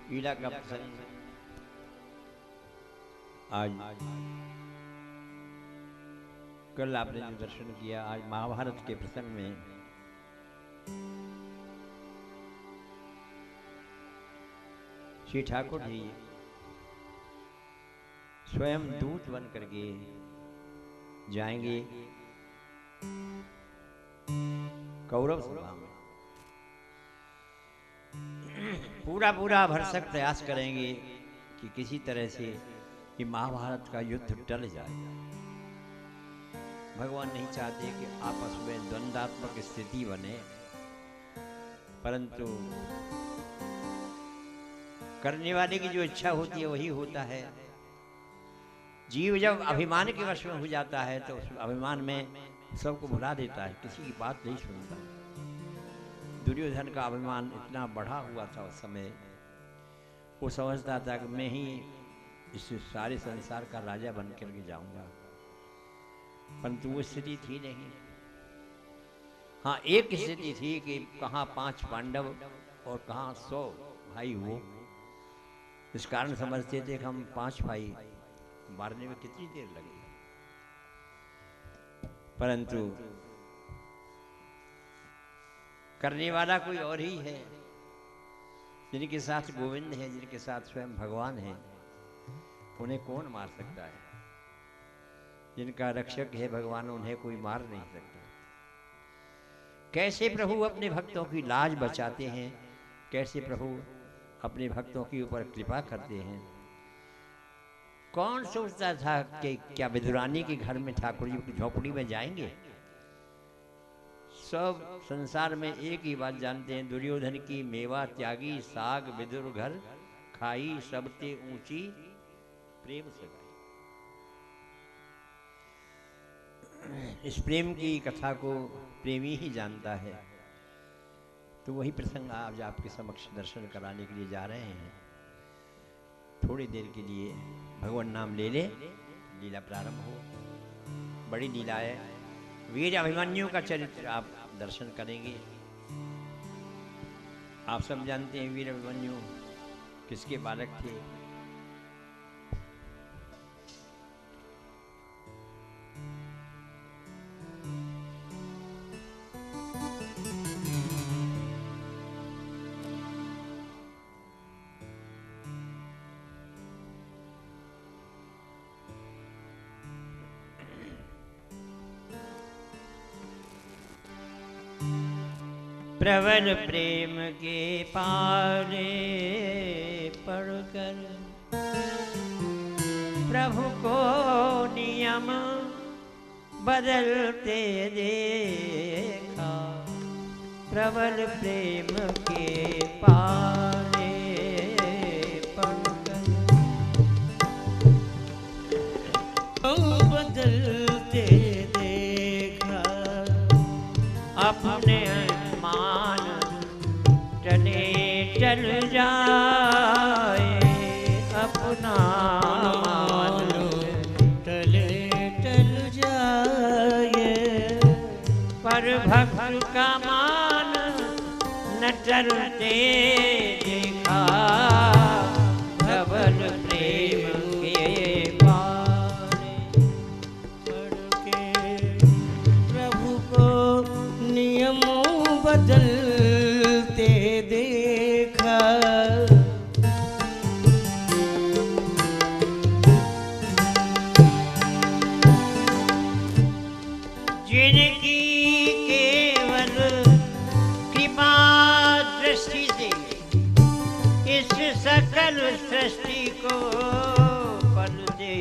लीला का प्रसंग आज कल आपने जो दर्शन किया, आज महाभारत के प्रसंग में श्री ठाकुर जी स्वयं दूत बन करके जाएंगे कौरव सभा में। पूरा भरसक प्रयास करेंगे कि किसी तरह से ये महाभारत का युद्ध टल जाए। भगवान नहीं चाहते कि आपस में द्वंद्वात्मक स्थिति बने, परंतु करने वाले की जो इच्छा होती है वही होता है। जीव जब अभिमान के वश में हो जाता है तो उस अभिमान में सबको भुला देता है, किसी की बात नहीं सुनता। दुर्योधन का अभिमान इतना बढ़ा हुआ था उस समय, वो समझता था कि मैं ही इस सारे संसार का राजा बन करके जाऊंगा, परंतु वो स्थिति थी नहीं। हाँ, एक स्थिति थी कि कहाँ 5 पांडव और कहाँ 100 भाई हो। इस कारण समझते थे कि हम 5 भाई मारने में कितनी देर लगेगी, परंतु करने वाला कोई और ही है। जिनके साथ गोविंद है, जिनके साथ स्वयं भगवान है, उन्हें कौन मार सकता है। जिनका रक्षक है भगवान, उन्हें कोई मार नहीं सकता। कैसे प्रभु अपने भक्तों की लाज बचाते हैं, कैसे प्रभु अपने भक्तों के ऊपर कृपा करते हैं। कौन सोचता था कि क्या विदुरानी के घर में ठाकुर जी की झोपड़ी में जाएंगे। सब संसार में एक ही बात जानते हैं, दुर्योधन की मेवा त्यागी साग विदुर घर खाई, सबते ऊंची प्रेम सगाई। इस प्रेम की कथा को प्रेमी ही जानता है। तो वही प्रसंग आज आपके समक्ष दर्शन कराने के लिए जा रहे हैं। थोड़ी देर के लिए भगवान नाम ले ले, लीला प्रारंभ हो। बड़ी लीला है, वीर अभिमन्यु का चरित्र आप दर्शन करेंगे। आप सब जानते हैं वीर अभिमन्यु किसके बालक थे। प्रबल प्रेम के पारे पढ़कर प्रभु को नियम बदलते देखा। प्रबल प्रेम के पारे पढ़कर बदलते देखा। अपने मान टले टल जाए, अपना मान टले टल जाए, पर भक्त का मान न टलते देखा। प्रबल प्रेम के पारे पढ़ के प्रभु को नियम बदलते देखा। जिनकी केवल कृपा दृष्टि से इस सकल सृष्टि को पलटे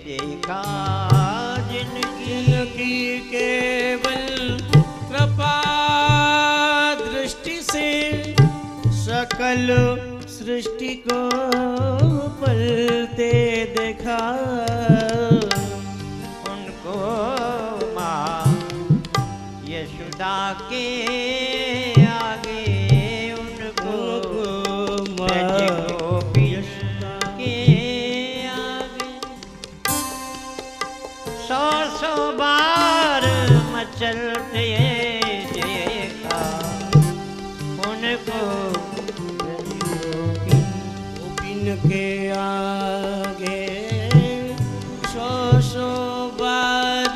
देखा। जिनकी केवल कृपा दृष्टि से सकल सृष्टि को पलटे देखा। उनको माँ यशोदा के आगे, उनको ब्रज गोपी के आगे 100 बार मचलते देखा। उनको के आगे सौ बार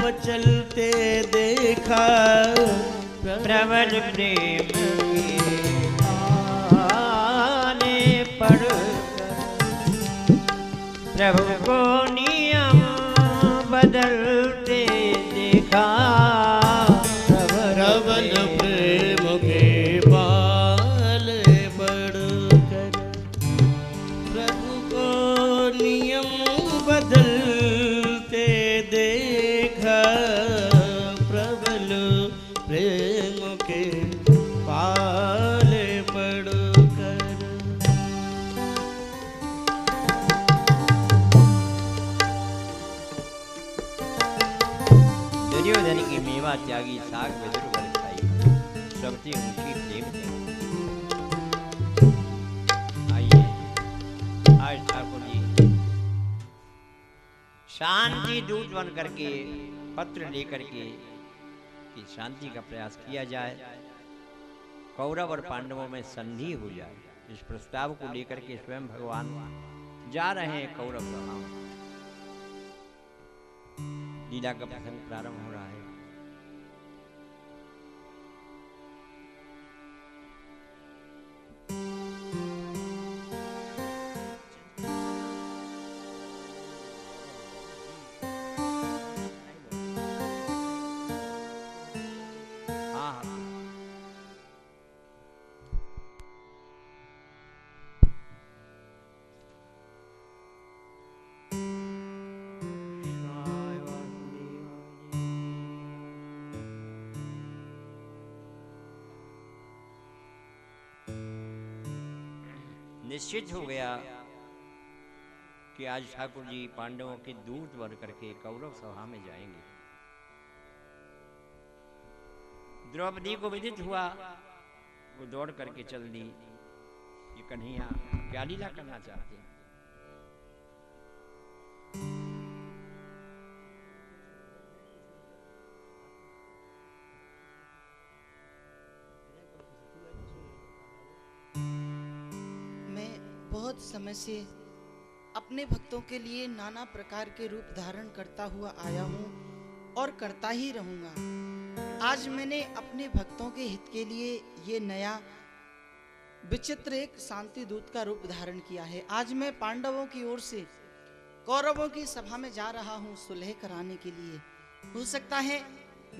मचलते देखा प्रबल प्रेम आने पड़ प्रभु को नियम बदलते देखा प्रबल प्रेम के पाले बढ़कर प्रभु को नियम बदलते देखा प्रबल प्रेम के पाले बढ़कर। दुर्योधन की मेवा त्यागी साग विदुर बरसाई सबसे ऊंची प्रेम थी। आइए आज ठाकुर जी शांति दूत बन करके पत्र लेकर के कि शांति का प्रयास किया जाए, कौरव और पांडवों में संधि हो जाए। इस प्रस्ताव को लेकर के स्वयं भगवान जा रहे हैं कौरव सभा में। लीला का प्रसंग प्रारंभ हो रहा है। निश्चित हो गया कि आज ठाकुर जी पांडवों के दूत बन करके कौरव सभा में जाएंगे। द्रौपदी को विदित हुआ, वो दौड़ करके चल दी। ये कन्हैया क्या लीला करना चाहते हैं। बहुत समय से अपने भक्तों के लिए नाना प्रकार के रूप धारण करता हुआ आया हूँ और करता ही रहूंगा। आज मैंने अपने भक्तों के हित के लिए ये नया विचित्र एक शांति दूत का रूप धारण किया है। आज मैं पांडवों की ओर से कौरवों की सभा में जा रहा हूँ सुलह कराने के लिए। हो सकता है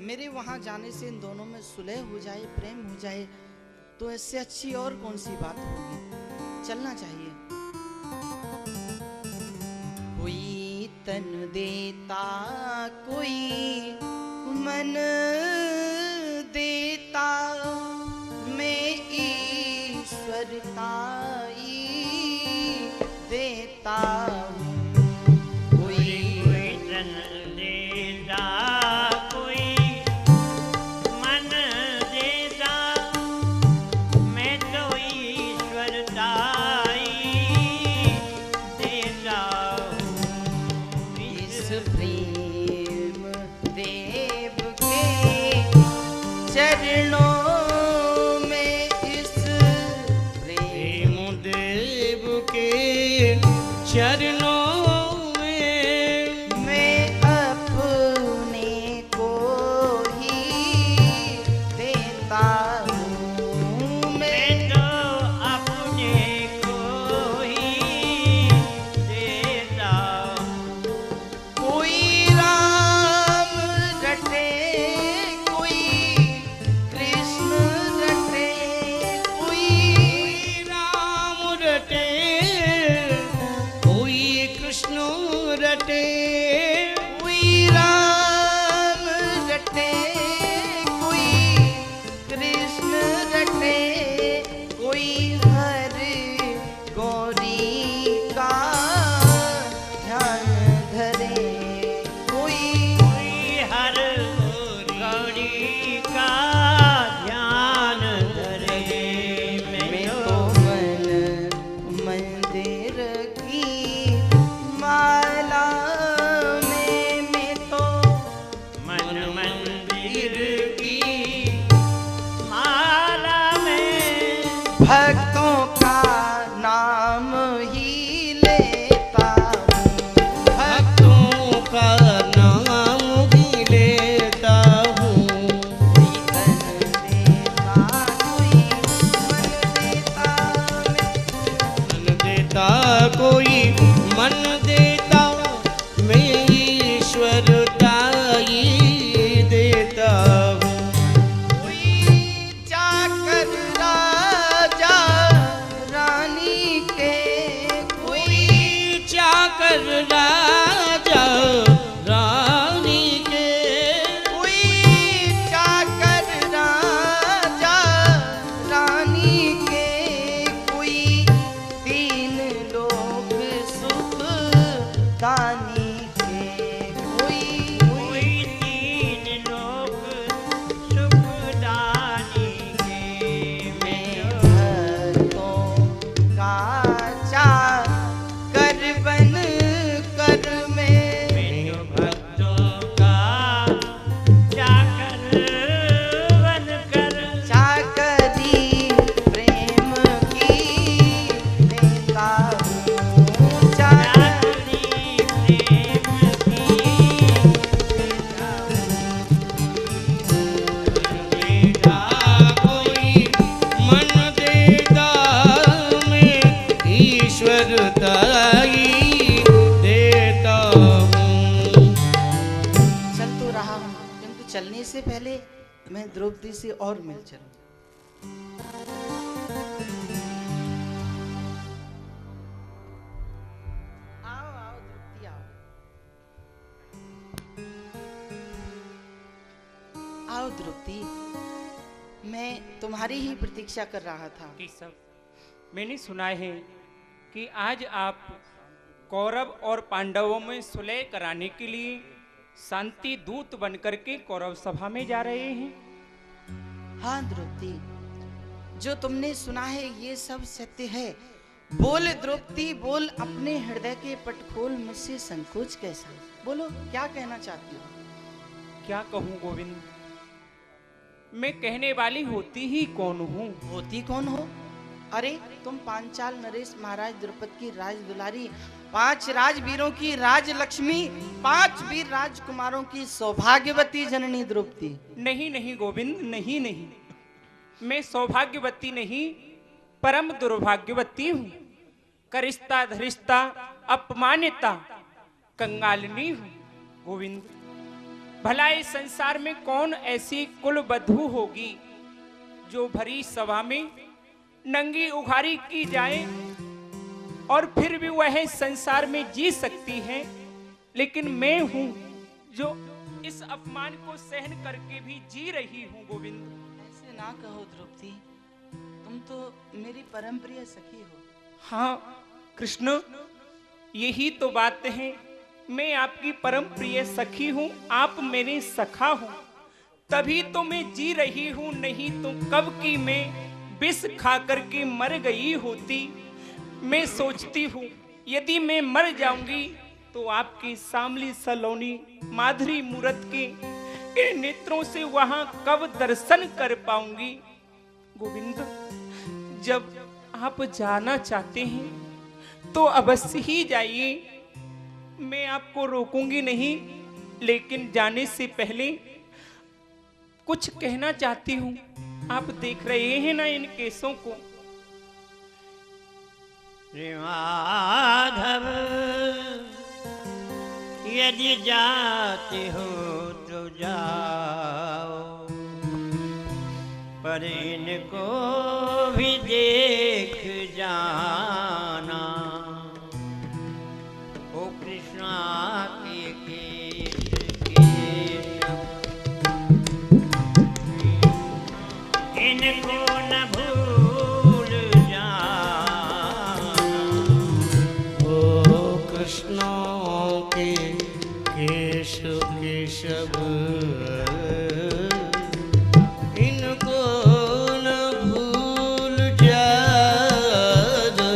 मेरे वहां जाने से इन दोनों में सुलह हो जाए, प्रेम हो जाए, तो इससे अच्छी और कौन सी बात होगी। चलना चाहिए। कोई तन देता कोई मन देता, मैं ईश्वरता देता हूँ। कोई तन देता कोई मन देता, मैं तो ईश्वरता देता हूँ। इस प्रेम देव के चरणों में, इस प्रेम देव के चरणों में मैं अपने को ही देता हूँ। मैं तो अपने को ही देता हूँ। कोई राम रटे कोई कृष्ण रटे, कोई राम रटे कोई कृष्ण रटे, कोई राम रटे कोई कृष्ण रटे, कोई हरि गौरी का ध्यान धरे, कोई हर गौरी का ध्यान धरे। मैं तो मन मंदिर की माला में, मैं तो मन मंदिर की माला में भक्तों का नाम उससे पहले मैं द्रौपदी से और मिल चलूं। आओ आओ द्रौपदी आओ। आओ द्रौपदी, मैं तुम्हारी ही प्रतीक्षा कर रहा था। केशव, मैंने सुना है कि आज आप कौरव और पांडवों में सुलह कराने के लिए शांति दूत बनकर के कौरव सभा में जा रहे हैं। हाँ द्रौपदी, जो तुमने सुना है ये सब सत्य है। बोल द्रौपदी बोल, अपने हृदय के पट खोल, मुझसे संकोच कैसा? बोलो, क्या कहना चाहती हो? क्या कहूँ गोविंद, मैं कहने वाली होती ही कौन हूँ? होती कौन हो? अरे तुम पांचाल नरेश महाराज द्रुपद की राज दुलारी, 5 राजवीरों की राजलक्ष्मी, 5 वीर राजकुमारों की सौभाग्यवती जननी द्रौपदी। नहीं नहीं गोविंद, नहीं नहीं, मैं सौभाग्यवती नहीं, परम दुर्भाग्यवती हूँ। करिश्ता धरिश्ता अपमानिता कंगालिनी हूँ गोविंद। भला इस संसार में कौन ऐसी कुलवधू होगी जो भरी सभा में नंगी उघारी की जाए और फिर भी वह संसार में जी सकती है, लेकिन मैं हूं जो इस अपमान को सहन करके भी जी रही हूं गोविंद। ऐसे ना कहो द्रौपदी, तुम तो मेरी परम प्रिय सखी हो। हाँ कृष्ण, यही तो बात है, मैं आपकी परम प्रिय सखी हूं, आप मेरे सखा हो, तभी तो मैं जी रही हूं, नहीं तो कब की मैं विष खा करके मर गई होती। मैं सोचती हूँ यदि मैं मर जाऊंगी तो आपकी सामली सलोनी माधुरी मूरत के इन नेत्रों से वहां कब दर्शन कर पाऊंगी। गोविंद, जब आप जाना चाहते हैं तो अवश्य ही जाइए, मैं आपको रोकूंगी नहीं, लेकिन जाने से पहले कुछ कहना चाहती हूँ। आप देख रहे हैं ना इन केसों को? श्री माधव, यदि जाते हो तो जाओ, पर इनको भी देख जाना। ओ कृष्णा के इनको न भूल जाना। ओ कृष्ण के केश केशव, इनको न भूल जाना।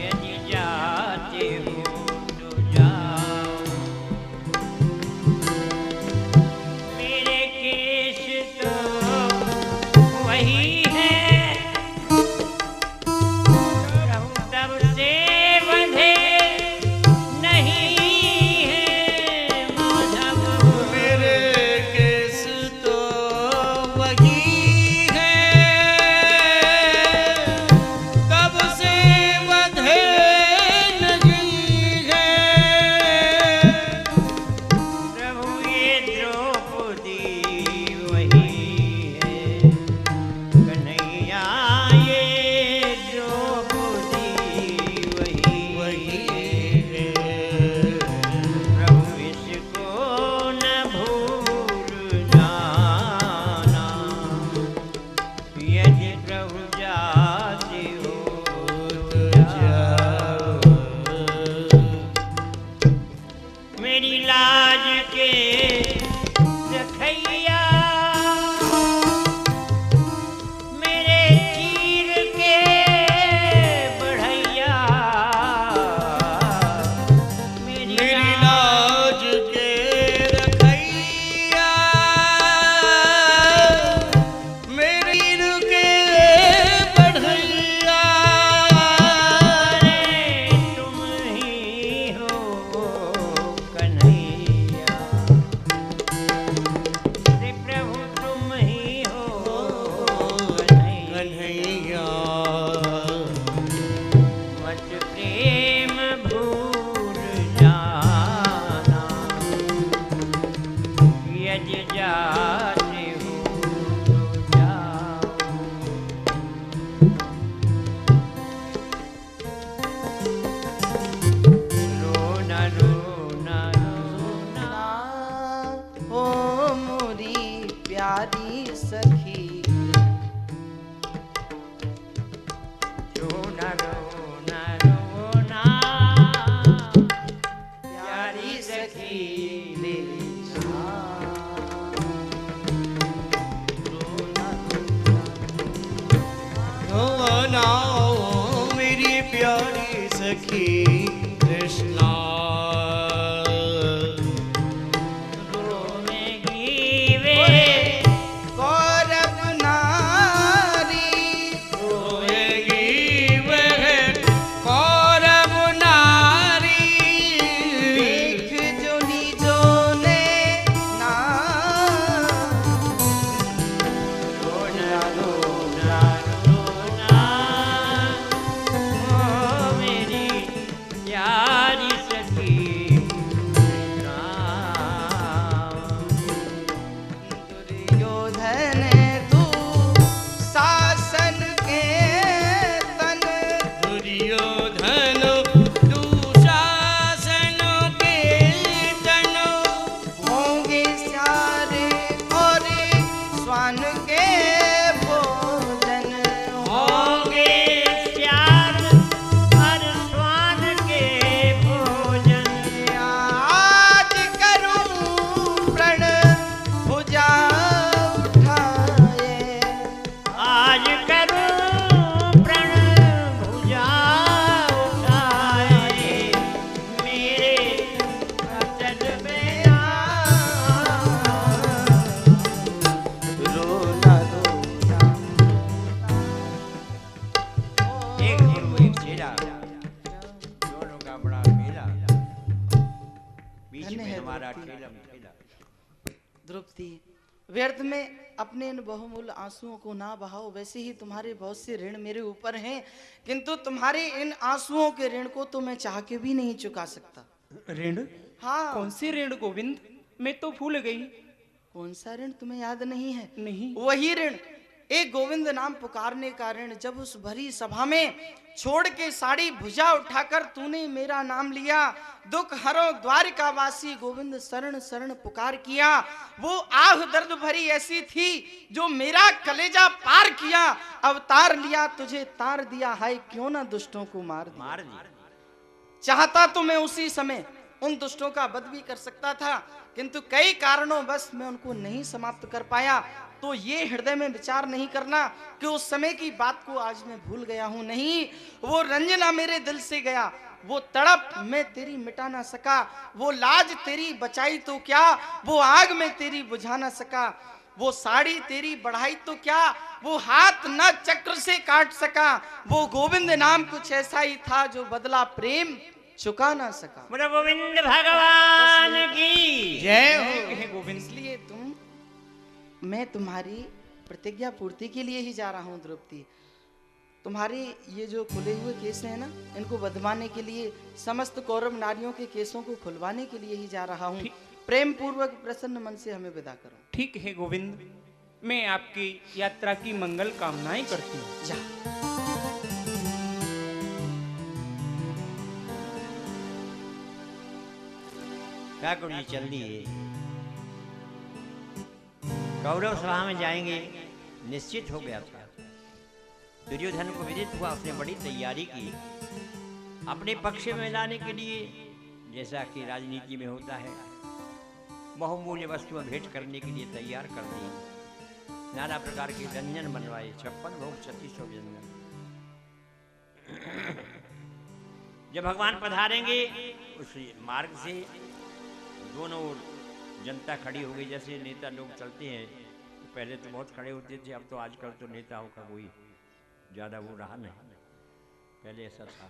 यदि जाते हो तो जाओ, मेरे केश तो रोना मेरी प्यारी सखी कृष्णा रोवेगी वे कौरव नारी रोएगी वह कौरव नारी देख जो निजों ने ना रोना रोना रोना ओ मेरी प्यारी सखी कृष्णा। दुर्योधन तू शासन के तन दुर्योधन दुशासन के तन होंगे सारे और स्वान के भोजन होंगे श्याम हर स्वान के भोजन। आज करूं प्रण भुजा उठाए आज करूं प्रण भुजा उठाए मेरे अचल में रोना रोना एक गुरु एक चेला दोनों का बड़ा मेला बीच धन्य में है हमारा द्रौपदी। ठेला ठेला। द्रौपदी व्यर्थ में अपने इन बहुमूल्य आंसुओं को ना बहाओ। वैसे ही तुम्हारे बहुत से ऋण मेरे ऊपर हैं, किंतु तुम्हारे इन आंसुओं के ऋण को तो मैं चाह के भी नहीं चुका सकता। ऋण? हाँ, कौन से ऋण गोविंद? मैं तो भूल गई। कौन सा ऋण तुम्हें याद नहीं है? नहीं। वही ऋण, एक गोविंद नाम पुकारने का ऋण। जब उस भरी सभा में छोड़ के साड़ी भुजा उठाकर तूने मेरा नाम लिया, दुख हरो द्वारिकावासी गोविंद शरण शरण पुकार किया, वो आह दर्द भरी ऐसी थी जो मेरा कलेजा पार किया। अवतार लिया तुझे तार दिया, हाय क्यों ना दुष्टों को मार दिया। मार दिया। चाहता तो मैं उसी समय उन दुष्टों का वध भी कर सकता था, किंतु कई कारणों बस मैं उनको नहीं समाप्त कर पाया। तो ये हृदय में विचार नहीं करना कि उस समय की बात को आज मैं भूल गया हूं। नहीं, वो रंजना मेरे दिल से गया, वो तड़प मैं तेरी मिटा ना सका, वो लाज तेरी बचाई तो क्या, वो आग में तेरी बुझा ना सका, वो साड़ी तेरी बढ़ाई तो क्या, वो हाथ न चक्र से काट सका, वो गोविंद नाम कुछ ऐसा ही था जो बदला प्रेम चुका ना सका। बोलो गोविंद भगवान की जय हो। हे गोविंद। इसलिए मैं तुम्हारी प्रतिज्ञा पूर्ति के लिए ही जा रहा हूँ द्रौपदी। तुम्हारे ये जो खुले हुए केस हैं ना, इनको बदमाने के लिए, समस्त कौरव नारियों के केसों को खुलवाने के लिए ही जा रहा हूँ। प्रेम पूर्वक प्रसन्न मन से हमें विदा करो। ठीक है गोविंद, मैं आपकी यात्रा की मंगल कामनाएं करती हूँ। जा। ठाकुर जी चल दिए, कौरव सभा में जाएंगे निश्चित हो गया था। दुर्योधन को विदित हुआ, उसने बड़ी तैयारी की अपने पक्ष में लाने के लिए, जैसा कि राजनीति में होता है, बहुमूल्य वस्तुएं भेंट करने के लिए तैयार कर दी। नाना प्रकार के व्यंजन बनवाए, 56 भोग 3600 व्यंजन। जब भगवान पधारेंगे उस मार्ग से दोनों ओर जनता खड़ी हो गई। जैसे नेता लोग चलते हैं तो पहले तो बहुत खड़े होते थे, अब तो आजकल तो नेताओं का कोई ज़्यादा वो रहा नहीं, पहले ऐसा था।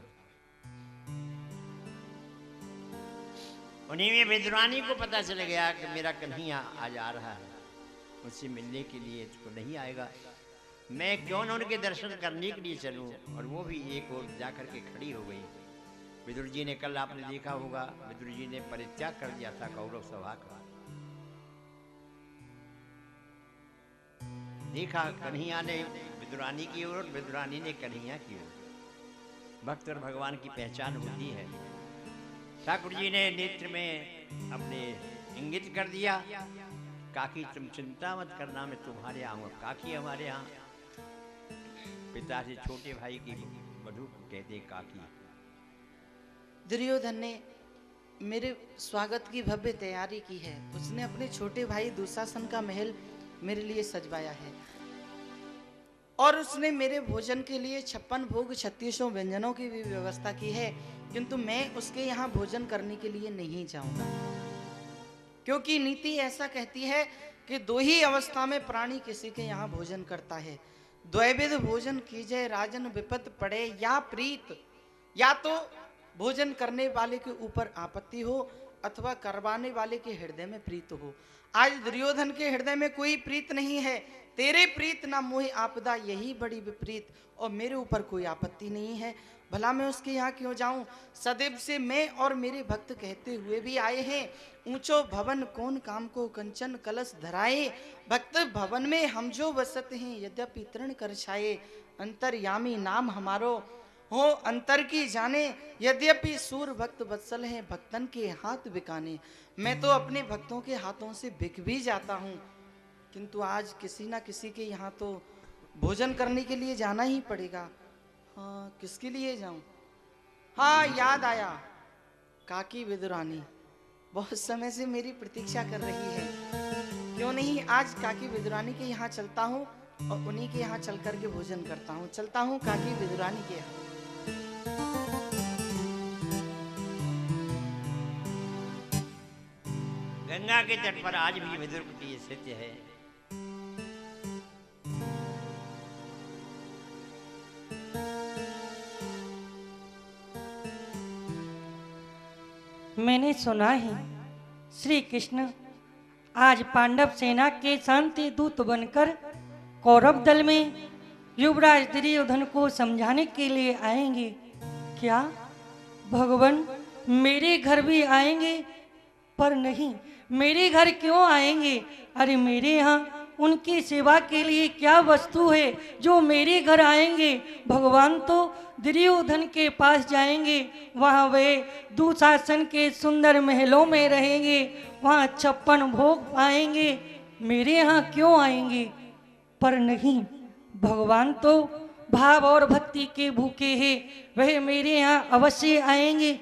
उन्हीं में विद्वानी को पता चल गया कि मेरा कन्हैया आज आ रहा है, मुझसे मिलने के लिए इसको नहीं आएगा, मैं क्यों न उनके दर्शन करने के लिए चलूं। और वो भी एक ओर जाकर के खड़ी हो गई। विदुर जी ने, कल आपने देखा होगा, विदुर जी ने परित्याग कर दिया था कौरव सभा का। देखा कन्हैया ने विदुरानी की ओर, विदुरानी ने कन्हैया की ओर। भक्त और भगवान की पहचान होती है। ठाकुर जी ने नेत्र में अपने इंगित कर दिया, काकी तुम चिंता मत करना, मैं तुम्हारे आऊंगा। काकी हमारे यहाँ पिता से छोटे भाई की मधु कहते काकी। दुर्योधन ने मेरे स्वागत की भव्य तैयारी की है। उसने अपने छोटे भाई दुशासन का महल मेरे लिए सजवाया है। और उसने मेरे भोजन के लिए 56 भोग 3600 व्यंजनों की भी व्यवस्था की है, किंतु मैं उसके यहाँ भोजन करने के लिए नहीं जाऊंगा, क्योंकि नीति ऐसा कहती है कि दो ही अवस्था में प्राणी किसी के यहाँ भोजन करता है। द्वैविध भोजन कीजिए राजन विपत पड़े, या प्रीत, या तो भोजन करने वाले के ऊपर आपत्ति हो अथवा करवाने वाले के हृदय में प्रीत हो। आज दुर्योधन के हृदय में कोई प्रीत नहीं है। तेरे प्रीत ना मोहि आपदा, यही बड़ी विपरीत, और मेरे ऊपर कोई आपत्ति नहीं है। भला मैं उसके यहाँ क्यों जाऊं? सदैव से मैं और मेरे भक्त कहते हुए भी आए हैं, ऊंचो भवन कौन काम को कंचन कलश धराए, भक्त भवन में हम जो बसत हैं यद्यपि तृण कर छाए, अंतर्यामी नाम हमारो हो अंतर की जाने, यद्यपि सूर भक्त वत्सल हैं भक्तन के हाथ बिकाने। मैं तो अपने भक्तों के हाथों से बिक भी जाता हूँ, किंतु आज किसी ना किसी के यहाँ तो भोजन करने के लिए जाना ही पड़ेगा। हाँ, किसके लिए जाऊं? हाँ, याद आया, काकी विदुरानी बहुत समय से मेरी प्रतीक्षा कर रही है। क्यों नहीं आज काकी विदुरानी के यहाँ चलता हूँ और उन्हीं के यहाँ चल करके भोजन करता हूँ। चलता हूँ काकी विदुरानी के यहाँ। गंगा के तट पर आज भी विदुर कुटी स्थित है। मैंने सुना है श्री कृष्ण आज पांडव सेना के शांति दूत बनकर कौरव दल में युवराज दुर्योधन को समझाने के लिए आएंगे। क्या भगवान मेरे घर भी आएंगे? पर नहीं, मेरे घर क्यों आएंगे? अरे मेरे यहाँ उनकी सेवा के लिए क्या वस्तु है जो मेरे घर आएंगे? भगवान तो दुर्योधन के पास जाएंगे, वहाँ वे दुशासन के सुंदर महलों में रहेंगे, वहाँ 56 भोग पाएंगे, मेरे यहाँ क्यों आएंगे? पर नहीं, भगवान तो भाव और भक्ति के भूखे हैं, वह मेरे यहाँ अवश्य आएंगे।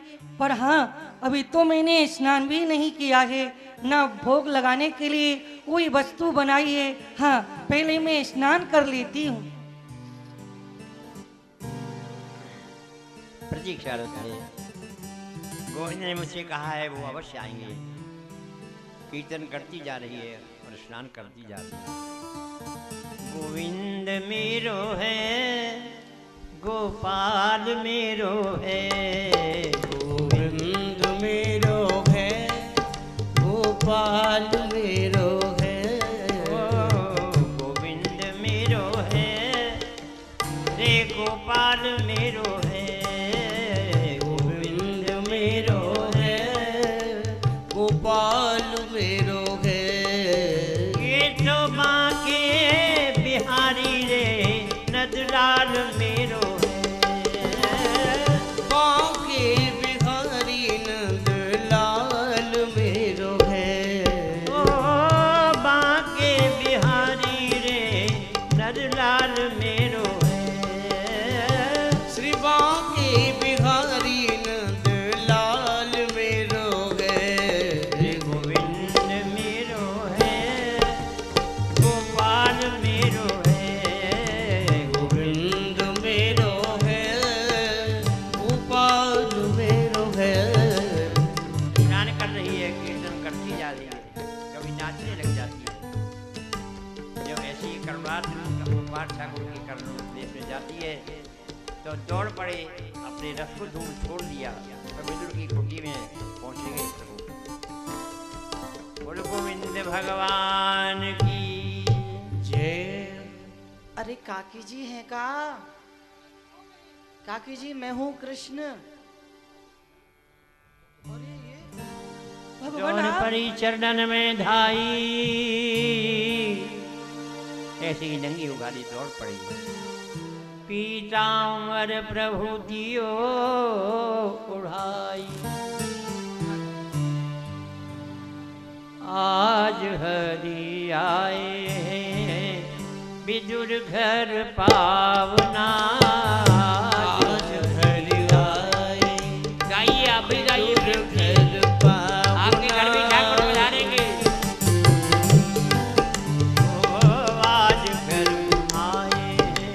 पर हाँ, अभी तो मैंने स्नान भी नहीं किया है, ना भोग लगाने के लिए कोई वस्तु बनाई है। हाँ, पहले मैं स्नान कर लेती हूँ। प्रतीक्षारत है। गोविंद ने मुझसे कहा है वो अवश्य आएंगे। कीर्तन करती जा रही है और स्नान करती जा रही है। गोविंद मेरो है, गोपाल मेरो है, गोविंद मेरो है, गोपाल मेरो है, गोविंद मेरो है, रे गोपाल मेरो है, गोविंद मेरो है, गोपाल मेरो है, ये तो बांके बिहारी रे नदलाल मेरो है, बांके बिहारी नंदलाल मेरो है, ओ बांके बिहारी रे नदलाल मेरो है, श्री बांके बिहारी नंदलाल मेरो है, रे गोविंद मेरो है, गोपाल मेरो है, गोविंद मेरो है, गोपाल मेरो है। स्नान कर रही है, कीर्तन करती जा रही है, कभी नाचने लग जाती है। जब ऐसी करवाट ठाकुर की कर्ण देश में जाती है तो दौड़ पड़े, अपने रथ को धूल छोड़ दिया और विदुर की कुटी में पहुंचेंगे प्रभु। बोलो गोविंद भगवान की जय। अरे काकी जी हैं का? काकी जी, मैं हूँ कृष्ण। अरे ये भगवान जौन आप परी चरणन में धाई, ऐसे ही नंगी उगाड़ी दौड़ पड़ी। पीताम्बर प्रभु दियो उड़ाई, आज हरि आए हैं विदुर घर पावना, आज हरि आए, गाइए आप भी गाइए, घर पावना, आपके घर भी ठाकुर पधारेंगे। ओ आज घर आए हैं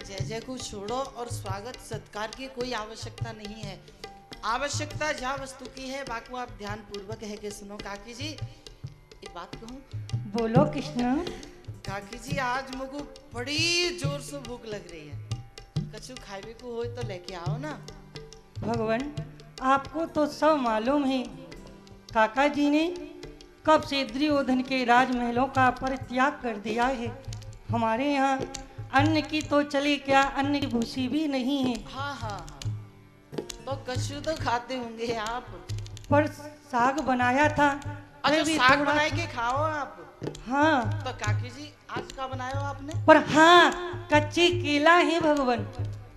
जय जय को छोड़ो और स्वागत सत्कार की कोई आवश्यकता नहीं है। आवश्यकता जहाँ वस्तु की है बाकी आप ध्यान पूर्वक है कि सुनो। काकी जी एक बात कहूँ? बोलो कृष्ण। काकी जी आज मुझको बड़ी जोर से भूख लग रही है। कछु खावे को हो तो लेके आओ ना। भगवान आपको तो सब मालूम है, काका जी ने कब से दुर्योधन के राजमहलों का परित्याग कर दिया है। हमारे यहाँ अन्न की तो चली क्या, अन्न की भूसी भी नहीं है। हाँ हाँ हाँ, तो कछु तो खाते होंगे आप। पर साग बनाया था। अच्छा मैं भी साग थोड़ा- बनाए के खाओ आप। हाँ, तो काकी जी आज का बनाया हो आपने? पर हाँ कच्ची केला है भगवान।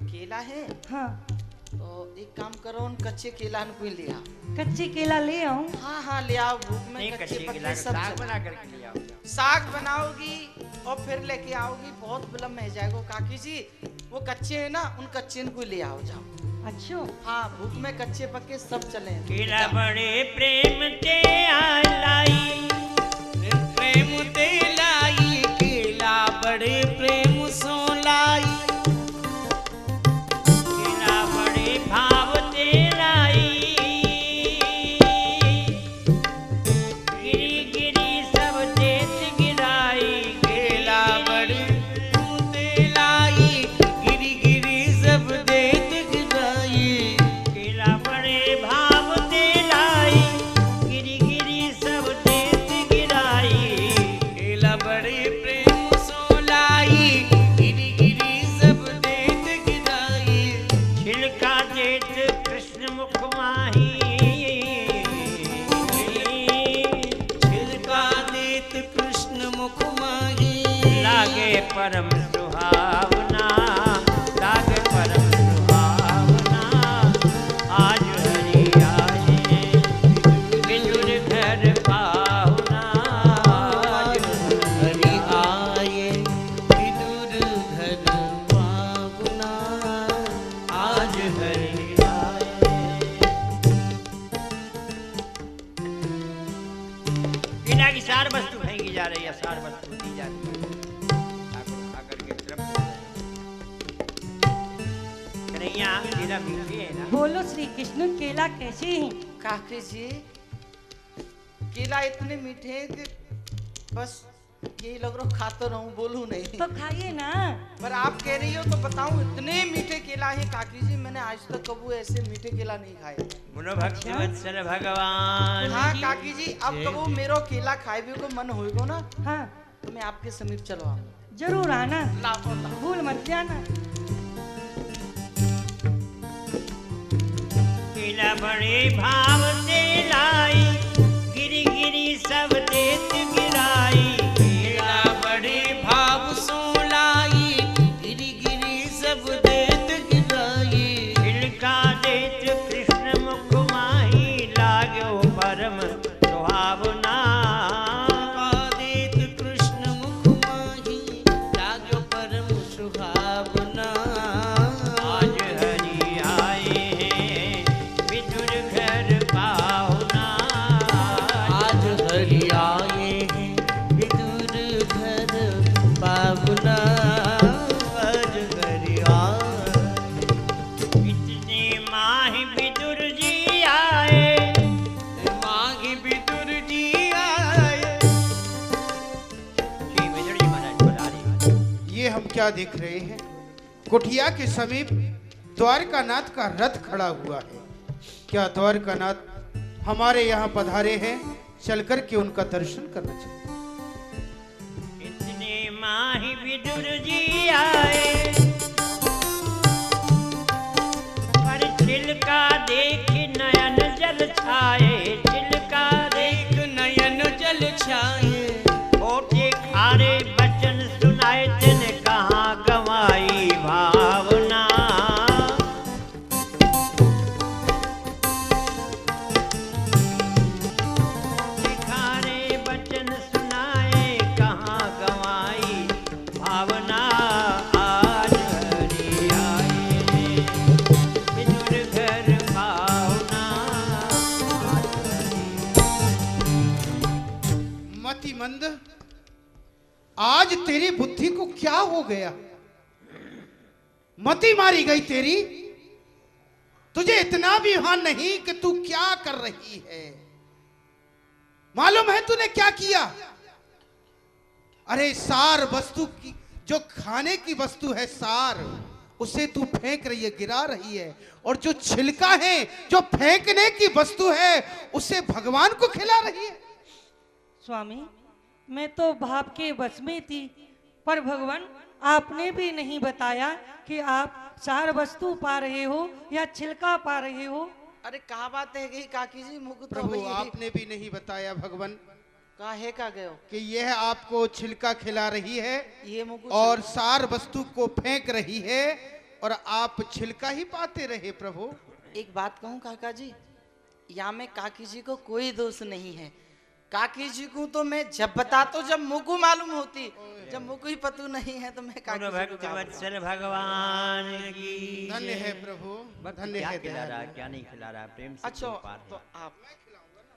केला है? हाँ, तो एक काम करो उन कच्चे केला को ले आओ। कच्ची केला ले आऊं? हाँ हाँ ले आओ। भूख में नहीं कच्चे कच्चे पक्के केला का सब साग चला। बना करके ले आओ। साग बनाओगी और फिर लेके आओगी, बहुत विलम्ब है जाएगा। काकी जी वो कच्चे है ना, उन कच्चे को ले आओ जाओ। अच्छा, हाँ भूख में कच्चे पक्के सब चले हैं। केला बड़े प्रेम ते लाई, प्रेम ते लाई, केला बड़े प्रेम सो लाई, केला बड़े भाव ते लाई, गिरी गिरी सब देत गिराई, केला बड़े प्रेम ते लाई, गिरी गिरी सब देत गिराई, केला बड़े भाव ते लाई, गिरी गिरी सब देत गिराई, केला बड़े प्रेम सो लाई, गिरी गिरी सब देत गिराई, छिलका देत कृष्ण मुख माही, छिलका देत कृष्ण मुख माही, लागे परम सुहावना, लागे परम सुहावना, आज हरि आए विदुर घर पाहुना, आज हरि आए विदुर घर पाहुना, आज हरि आए। केला की सार वस्तु फेंकी जा रही है, सार वस्तु दी जा रही है। ठाकुर खा करके तृप्त हो गए। कन्हैया केला मीठे है ना? बोलो श्री कृष्ण केला कैसे हैं? काकी जी केला इतने मीठे हैं कि बस यही लग रहा खाता रहूं, बोलूं नहीं। तो खाइए ना। पर आप कह रही हो तो बताऊं, इतने मीठे केला है काकी जी, मैंने आज तक कबू ऐसे मीठे केला नहीं खाए। बोलो भक्ति वत्सल भगवान। हाँ काकी जी अब कबू मेरो केला खाए भी को मन होएगो ना हाँ, तो मैं आपके समीप चलो आऊं। जरूर आना, लाओ लाओ। भूल मत जाना। केला बड़े भाव से लाई, गिरी गिरी सब देत गिराई, केला बड़े भाव सो लाई, गिरी गिरी सब देत गिराई, छिलका देत कृष्ण मुख माही, लाग्यो परम सुहावना, छिलका देत कृष्ण मुख माही, लाग्यो परम सुहावना, आज हरि आए हैं विदुर घर पाहुना, आज हरि आए हैं विदुर घर पाहुना, आज हरि आए। इतने माही विदुर जी आए, माही विदुर जी आए। श्री विदुर जी महाराज बुला रहे हैं। ये हम क्या देख रहे हैं? कुटिया के समीप द्वारकानाथ का रथ खड़ा हुआ है। क्या द्वारकानाथ हमारे यहाँ पधारे हैं? चलकर के उनका दर्शन करना चाहिए। इतने माही विदुर जी आए, पर छिलका देख नयन जल छाए, छिलका देख नयन जल छाए, ओटे खारे बचन सुनाए, तिन कहाँ गवाई भावना, खारे बचन सुनाए, कहाँ गवाई भावना, आज हरि आए विदुर घर पाहुना, आज हरि। मति मंद, आज तेरी बुद्धि को क्या हो गया? मती मारी गई तेरी। तुझे इतना भी भान नहीं कि तू क्या कर रही है। मालूम है तूने क्या किया? अरे सार वस्तु की, जो खाने की वस्तु है सार, उसे तू फेंक रही है, गिरा रही है। और जो छिलका है, जो फेंकने की वस्तु है, उसे भगवान को खिला रही है। स्वामी, मैं तो भाव के बस में थी, पर भगवान आपने भी नहीं बताया कि आप सार वस्तु पा रहे हो या छिलका पा रहे हो। अरे कहा बात है गई काकी जी, मुझको तो प्रभु भई आपने भी नहीं बताया भगवान काहे का गयो कि यह आपको छिलका खिला रही है ये मुझको और सार वस्तु को फेंक रही है, और आप छिलका ही पाते रहे। प्रभु एक बात कहूँ काका जी, यहाँ में काकी जी को कोई दोष नहीं है। काकी जी को तो मैं जब बताता जब मुझको मालूम होती, जब मुझको ही पता नहीं है तो मैं काकी जी को क्या बताऊं? भक्तवत्सल भगवान की धन्य है प्रभु, धन्य क्या है खिला रहा दयालु। है क्या नहीं खिला रहा है, प्रेम से अच्छा क्यों पार तो है? आप,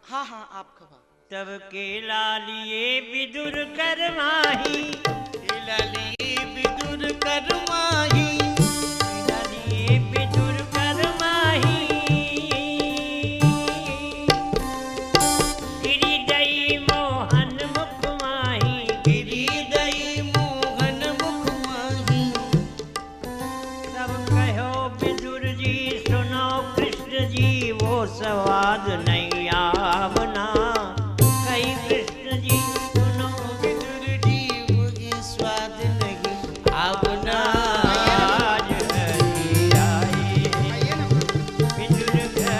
हाँ हाँ आप खबा। तब केला लिए विदुर कर माही, केला लिए विदुर कर माही, केला लिए विदुर कर माही। गिरिदई मोहन मुख माही, हृदय मोहन मुख माही। तब कहो विदुर जी सुनो कृष्ण जी वो स्वाद नहीं आ